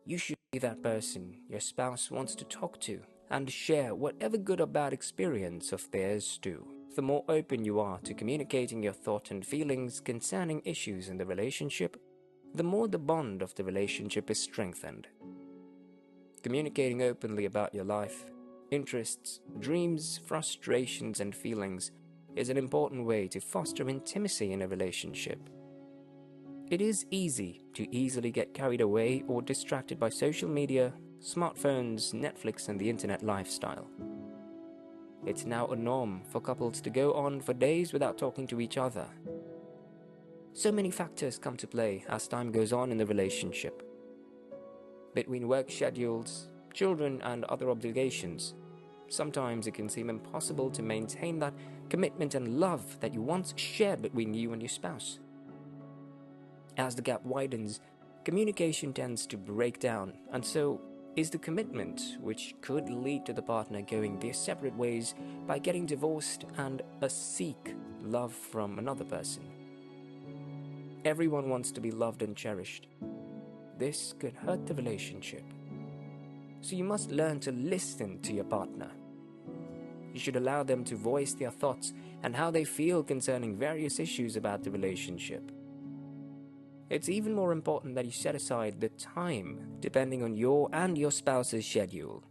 You should be that person your spouse wants to talk to and share whatever good or bad experience of theirs too. The more open you are to communicating your thoughts and feelings concerning issues in the relationship, the more the bond of the relationship is strengthened. Communicating openly about your life, interests, dreams, frustrations, and feelings is an important way to foster intimacy in a relationship. It is easy to easily get carried away or distracted by social media, smartphones, Netflix, and the internet lifestyle. It's now a norm for couples to go on for days without talking to each other. So many factors come to play as time goes on in the relationship. Between work schedules, children, and other obligations, sometimes it can seem impossible to maintain that commitment and love that you once shared between you and your spouse. As the gap widens, communication tends to break down, and so is the commitment, which could lead to the partner going their separate ways by getting divorced and seek love from another person. Everyone wants to be loved and cherished. This could hurt the relationship. So you must learn to listen to your partner. You should allow them to voice their thoughts and how they feel concerning various issues about the relationship. It's even more important that you set aside the time depending on your and your spouse's schedule.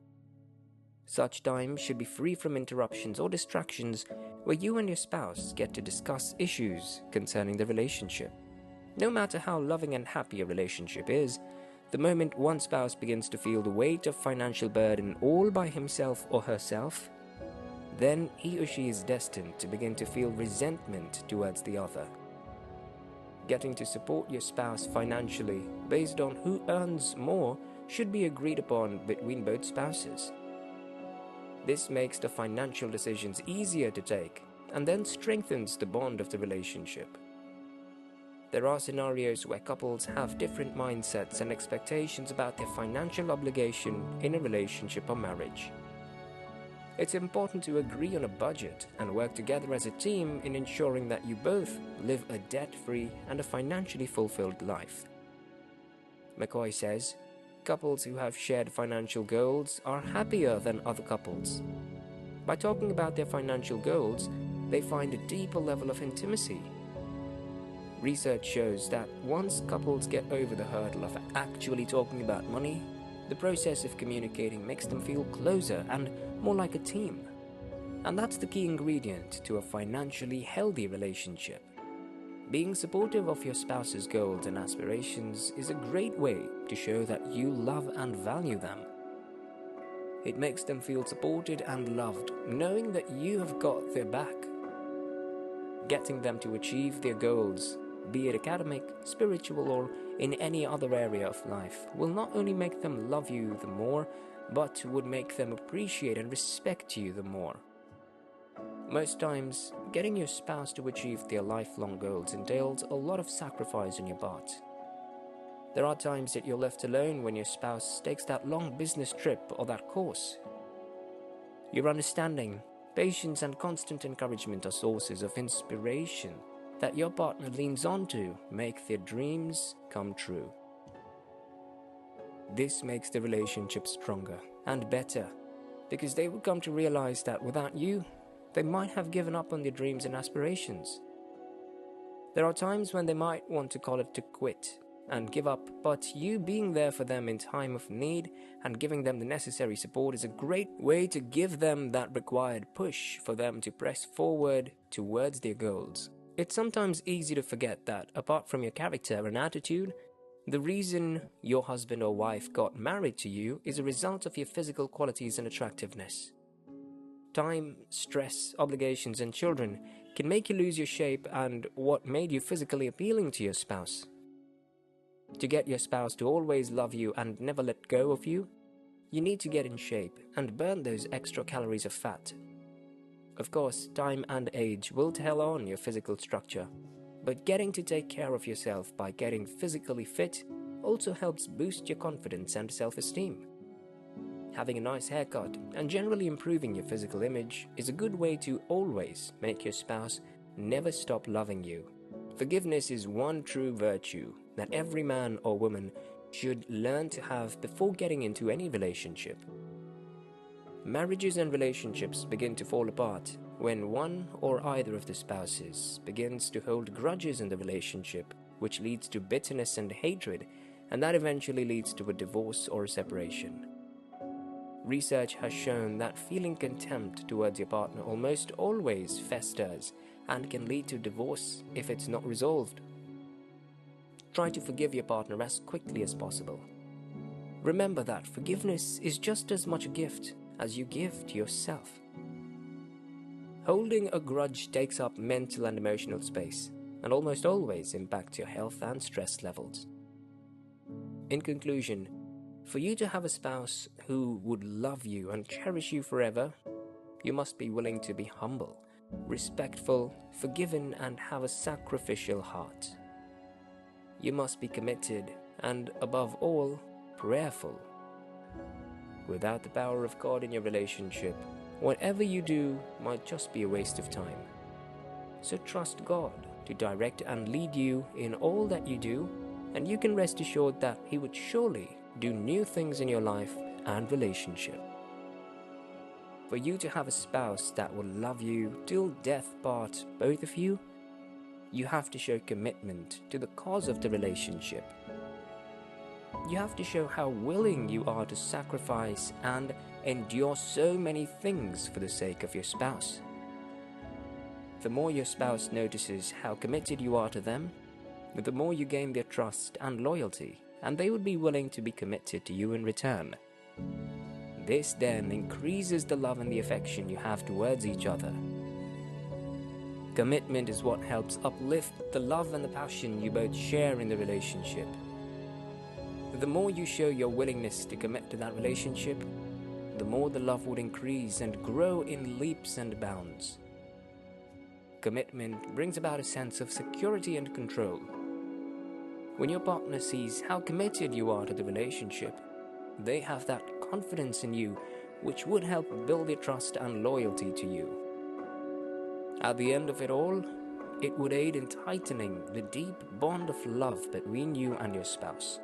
Such time should be free from interruptions or distractions where you and your spouse get to discuss issues concerning the relationship. No matter how loving and happy a relationship is, the moment one spouse begins to feel the weight of financial burden all by himself or herself, then he or she is destined to begin to feel resentment towards the other. Getting to support your spouse financially based on who earns more should be agreed upon between both spouses. This makes the financial decisions easier to take and then strengthens the bond of the relationship. There are scenarios where couples have different mindsets and expectations about their financial obligation in a relationship or marriage. It's important to agree on a budget and work together as a team in ensuring that you both live a debt-free and a financially fulfilled life. McCoy says, couples who have shared financial goals are happier than other couples. By talking about their financial goals, they find a deeper level of intimacy. Research shows that once couples get over the hurdle of actually talking about money, the process of communicating makes them feel closer and more like a team. And that's the key ingredient to a financially healthy relationship. Being supportive of your spouse's goals and aspirations is a great way to show that you love and value them. It makes them feel supported and loved, knowing that you have got their back. Getting them to achieve their goals, be it academic, spiritual, or in any other area of life, will not only make them love you the more, but would make them appreciate and respect you the more. Most times, getting your spouse to achieve their lifelong goals entails a lot of sacrifice on your part. There are times that you're left alone when your spouse takes that long business trip or that course. Your understanding, patience, and constant encouragement are sources of inspiration that your partner leans on to make their dreams come true. This makes the relationship stronger and better because they will come to realize that without you, they might have given up on their dreams and aspirations. There are times when they might want to call it to quit and give up, but you being there for them in time of need and giving them the necessary support is a great way to give them that required push for them to press forward towards their goals. It's sometimes easy to forget that, apart from your character and attitude, the reason your husband or wife got married to you is a result of your physical qualities and attractiveness. Time, stress, obligations, and children can make you lose your shape and what made you physically appealing to your spouse. To get your spouse to always love you and never let go of you, you need to get in shape and burn those extra calories of fat. Of course, time and age will tell on your physical structure, but getting to take care of yourself by getting physically fit also helps boost your confidence and self-esteem. Having a nice haircut and generally improving your physical image is a good way to always make your spouse never stop loving you. Forgiveness is one true virtue that every man or woman should learn to have before getting into any relationship. Marriages and relationships begin to fall apart when one or either of the spouses begins to hold grudges in the relationship, which leads to bitterness and hatred, and that eventually leads to a divorce or a separation. Research has shown that feeling contempt towards your partner almost always festers and can lead to divorce if it's not resolved. Try to forgive your partner as quickly as possible. Remember that forgiveness is just as much a gift as you give to yourself. Holding a grudge takes up mental and emotional space and almost always impacts your health and stress levels. In conclusion, for you to have a spouse who would love you and cherish you forever, you must be willing to be humble, respectful, forgiving, and have a sacrificial heart. You must be committed and, above all, prayerful. Without the power of God in your relationship, whatever you do might just be a waste of time. So trust God to direct and lead you in all that you do, and you can rest assured that He would surely do new things in your life and relationship. For you to have a spouse that will love you till death part both of you, you have to show commitment to the cause of the relationship. You have to show how willing you are to sacrifice and endure so many things for the sake of your spouse. The more your spouse notices how committed you are to them, the more you gain their trust and loyalty, and they would be willing to be committed to you in return. This then increases the love and the affection you have towards each other. Commitment is what helps uplift the love and the passion you both share in the relationship. The more you show your willingness to commit to that relationship, the more the love would increase and grow in leaps and bounds. Commitment brings about a sense of security and control. When your partner sees how committed you are to the relationship, they have that confidence in you, which would help build their trust and loyalty to you. At the end of it all, it would aid in tightening the deep bond of love between you and your spouse.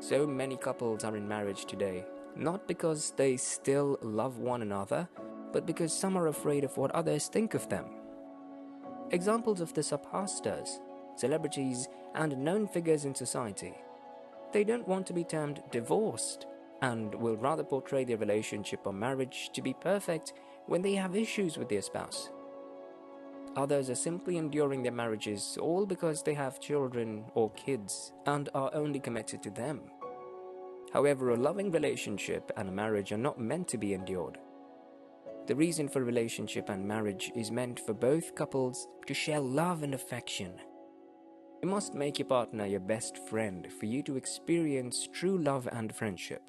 So many couples are in marriage today, not because they still love one another, but because some are afraid of what others think of them. Examples of this are pastors, celebrities, and known figures in society. They don't want to be termed divorced and will rather portray their relationship or marriage to be perfect when they have issues with their spouse. Others are simply enduring their marriages all because they have children or kids and are only committed to them. However, a loving relationship and a marriage are not meant to be endured. The reason for relationship and marriage is meant for both couples to share love and affection. You must make your partner your best friend for you to experience true love and friendship.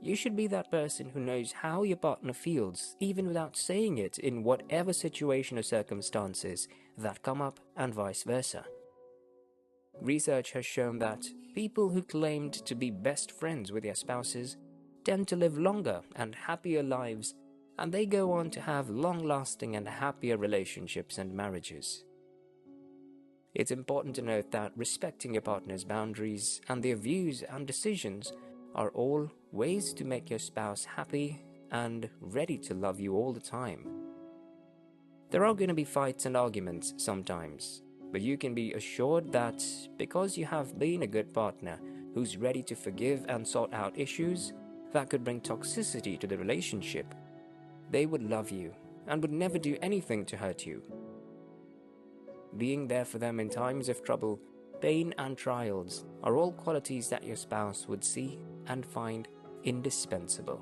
You should be that person who knows how your partner feels, even without saying it, in whatever situation or circumstances that come up, and vice versa. Research has shown that people who claimed to be best friends with their spouses tend to live longer and happier lives, and they go on to have long-lasting and happier relationships and marriages. It's important to note that respecting your partner's boundaries and their views and decisions are all ways to make your spouse happy and ready to love you all the time. There are going to be fights and arguments sometimes, but you can be assured that because you have been a good partner who's ready to forgive and sort out issues that could bring toxicity to the relationship, they would love you and would never do anything to hurt you. Being there for them in times of trouble, pain, and trials are all qualities that your spouse would see and find indispensable.